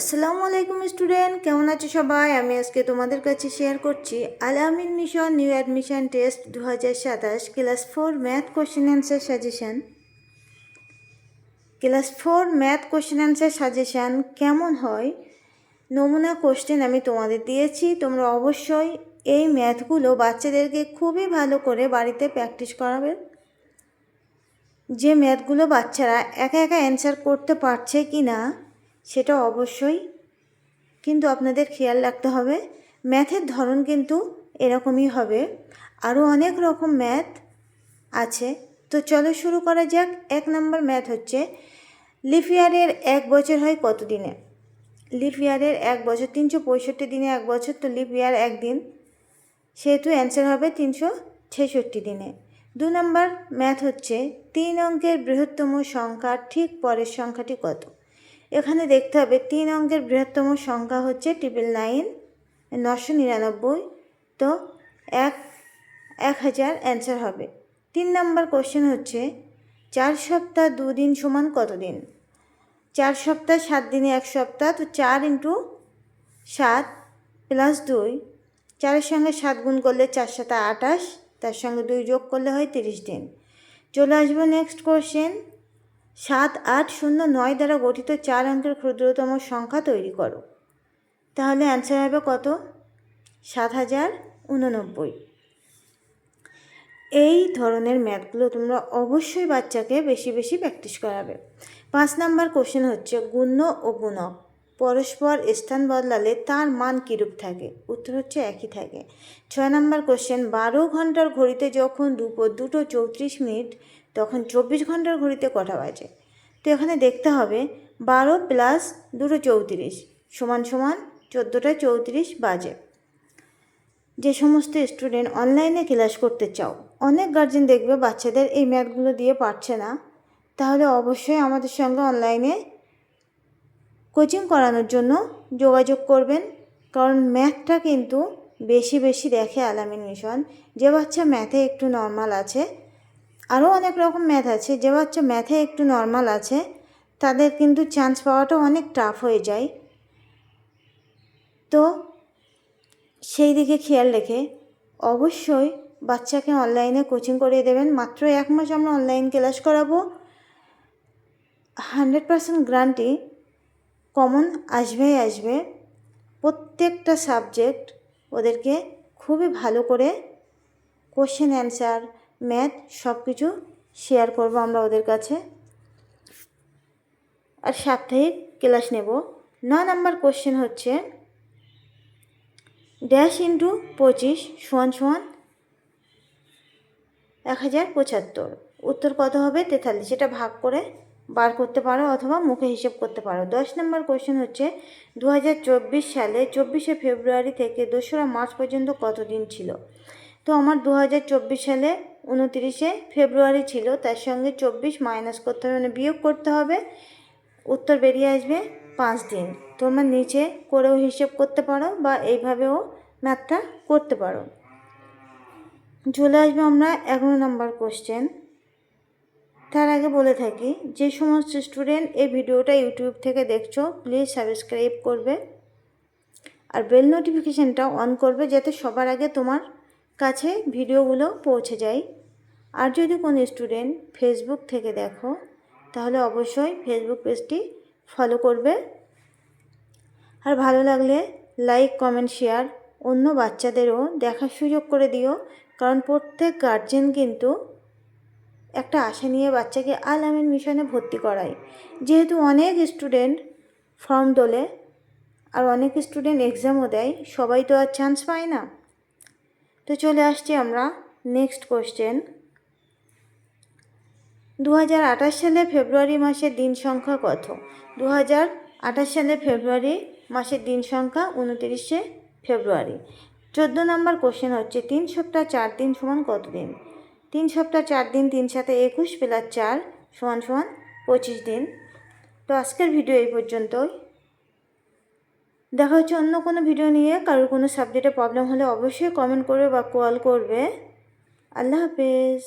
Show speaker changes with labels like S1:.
S1: আসসালামু আলাইকুম স্টুডেন্ট, কেমন আছো সবাই? আমি আজকে তোমাদের কাছে শেয়ার করছি Al Amin mission new admission test 2027 class 4 math question answer suggestion. Class 4 math question answer suggestion কেমন হয়, নমুনা কোশ্চেন আমি তোমাদের দিয়েছি। তোমরা অবশ্যই এই ম্যাথগুলো বাচ্চাদেরকে খুবই ভালো করে বাড়িতে প্র্যাকটিস করাবে। যে ম্যাথগুলো বাচ্চারা একা একা অ্যান্সার করতে পারছে কি না সেটা অবশ্যই কিন্তু আপনাদের খেয়াল রাখতে হবে। ম্যাথের ধরন কিন্তু এরকমই হবে, আরও অনেক রকম ম্যাথ আছে। তো চলো শুরু করা যাক। 1 নম্বর ম্যাথ হচ্ছে লিপ ইয়ারের 1 বছর হয় কত দিনে? লিপ ইয়ারের 1 বছর 365 দিনে 1 বছর, তো লিপ ইয়ার 1 দিন, সেহেতু অ্যান্সার হবে 366 দিনে। 2 নম্বর ম্যাথ হচ্ছে 3 অঙ্কের বৃহত্তম সংখ্যার ঠিক পরের সংখ্যাটি কত? এখানে দেখতে হবে 3 অঙ্কের বৃহত্তম সংখ্যা হচ্ছে 999, তো 1000 অ্যান্সার হবে। 3 নম্বর কোশ্চেন হচ্ছে 4 সপ্তাহ 2 দিন সমান কত দিন? 4 সপ্তাহ 7 দিনে 1 সপ্তাহ, তো 4 × 7 + 2, 4-এর সঙ্গে 7 গুণ করলে 4 × 7 = 28, তার সঙ্গে 2 যোগ করলে হয় 30 দিন। চলে আসবো নেক্সট কোশ্চেন। 7, 8, 0, 9 দ্বারা গঠিত 4 অঙ্কের ক্ষুদ্রতম সংখ্যা তৈরি করো। তাহলে অ্যান্সার হবে কত? 7089। এই ধরনের ম্যাথগুলো তোমরা অবশ্যই বাচ্চাকে বেশি বেশি প্র্যাকটিস করাবে। 5 নম্বর কোশ্চেন হচ্ছে গুণ্য ও গুণক পরস্পর স্থান বদলালে তার মান কীরূপ থাকে? উত্তর হচ্ছে একই থাকে। 6 নম্বর কোশ্চেন 12 ঘন্টার ঘড়িতে যখন দুপুর 2:34, তখন 24 ঘন্টার ঘড়িতে কটা বাজে? তো এখানে দেখতে হবে 12 + 2:34 = 14:34 বাজে। যে সমস্ত স্টুডেন্ট অনলাইনে ক্লাস করতে চাও, অনেক গার্জেন দেখবে বাচ্চাদের এই ম্যাথগুলো দিয়ে পারছে না, তাহলে অবশ্যই আমাদের সঙ্গে অনলাইনে কোচিং করানোর জন্য যোগাযোগ করবেন। কারণ ম্যাথটা কিন্তু বেশি বেশি দেখে আল আমিন মিশন। যে বাচ্চা ম্যাথে একটু নর্মাল আছে, আরও অনেক রকম ম্যাথ আছে, যে বাচ্চা ম্যাথে একটু নর্মাল আছে তাদের কিন্তু চান্স পাওয়াটা অনেক টাফ হয়ে যায়। তো সেই দিকে খেয়াল রেখে অবশ্যই বাচ্চাকে অনলাইনে কোচিং করিয়ে দেবেন। মাত্র 1 মাস আমরা অনলাইন ক্লাস করাবো। 100% গ্যারান্টি কমন আসবেই আসবে। প্রত্যেকটা সাবজেক্ট ওদেরকে খুবই ভালো করে কোশ্চেন অ্যান্সার ম্যাথ সব কিছু শেয়ার করবো আমরা ওদের কাছে, আর সাপ্তাহিক ক্লাস নেব। 9 নম্বর কোশ্চেন হচ্ছে ড্যাশ ইন্টু 25 = 1075। উত্তর কত হবে? 43। এটা ভাগ করে বার করতে পারো অথবা মুখে হিসেব করতে পারো। 10 নম্বর কোশ্চেন হচ্ছে 2024 সালে 24শে ফেব্রুয়ারি থেকে 2রা মার্চ পর্যন্ত কত দিন ছিল? তো আমার 2024 সালে 29শে ফেব্রুয়ারি ছিল, তার সঙ্গে 24 মাইনাস করতে হবে, মানে বিয়োগ করতে হবে। উত্তর বেরিয়ে আসবে 5 দিন। তোমরা নিচে করেও হিসেব করতে পারো বা এইভাবেও ম্যাথটা করতে পারো। চলে আসবো আমরা 11 নম্বর কোশ্চেন। তার আগে বলে থাকি, যে সমস্ত স্টুডেন্ট এই ভিডিওটা ইউটিউব থেকে দেখছো প্লিজ সাবস্ক্রাইব করবে আর বেল নোটিফিকেশানটা অন করবে, যাতে সবার আগে তোমার কাছে ভিডিওগুলো পৌঁছে যায়। আর যদি কোনো স্টুডেন্ট ফেসবুক থেকে দেখো তাহলে অবশ্যই ফেসবুক পেজটি ফলো করবে। আর ভালো লাগলে লাইক, কমেন্ট, শেয়ার অন্য বাচ্চাদেরও দেখার সুযোগ করে দিও। কারণ প্রত্যেক গার্জেন কিন্তু একটা আশা নিয়ে বাচ্চাকে আল আমিন মিশনে ভর্তি করায়। যেহেতু অনেক স্টুডেন্ট ফর্ম তোলে আর অনেক স্টুডেন্ট এক্সামও দেয়, সবাই তো আর চান্স পায় না। তো চলে আসছি আমরা নেক্সট কোশ্চেন। 2028 সালে ফেব্রুয়ারি মাসের দিন সংখ্যা কত? 2028 সালে ফেব্রুয়ারি মাসের দিন সংখ্যা 29শে ফেব্রুয়ারি। 14 নম্বর কোশ্চেন হচ্ছে 3 সপ্তাহ 4 দিন সমান কত দিন? 3 সপ্তাহ 4 দিন, 3 × 7 = 21 + 4 = 25 দিন। তো আজকের ভিডিও এই পর্যন্তই। দেখা হচ্ছে অন্য কোনো ভিডিও নিয়ে। কারোর কোনো সাবজেক্টে প্রবলেম হলে অবশ্যই কমেন্ট করবে বা কল করবে। আল্লাহ হাফেজ।